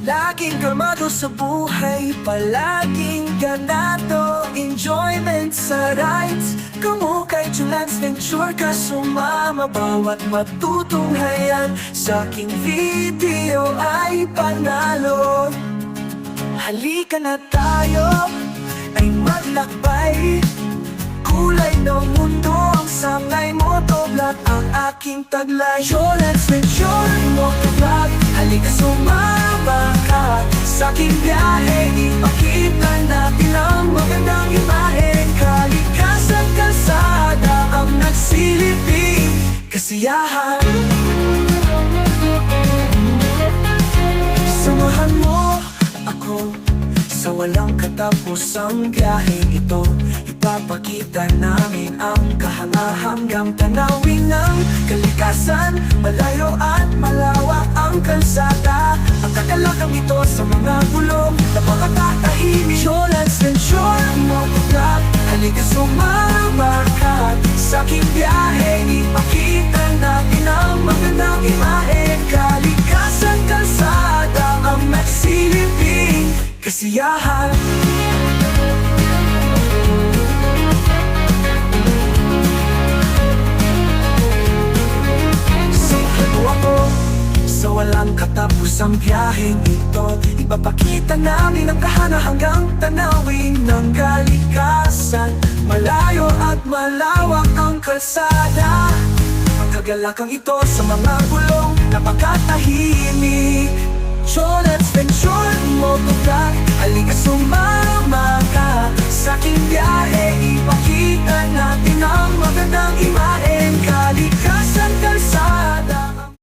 Laging kalmado sa buhay, palaging ganado. Enjoyment sa rides, kamukay Julan's Venture ka sumama. Bawat matutunghayan sa aking video ay panalo. Halika na tayo ay maglakbay. Kulay ng mundo ang sangay mo, toblat ang aking taglay. Julan's Venture Motovlog, halika sumama ka sa aking biyahe. Ipakita natin ang magandang imahe. Kalikasan, kalsada ang nagsiliping kasiyahan. Samahan mo ako sa walang katapusang biyaheng ito. Ipapakita namin ang kahanga-hanggang tanawin ng kalikasan. Malayo at malawak ang kalsada. Ang kakalakang ito sa mga gulong na makakatahimik. Julan's Venture Motovlog, halika sumama ka sa aking biyahe. Ipakita natin ang magandang imahe. Kalikasan, kalsada ang nagsiliping kasiyahan. Ako sa walang katapusang biyaheng ito. Ipapakita namin ang kahanga-hanggang tanawin ng kalikasan. Malayo at malawak ang kalsada. Ang kagalakang ito sa mga gulong na makatahimik. Julan's Venture Motovlog, halika sumama ka sa aking biyahe.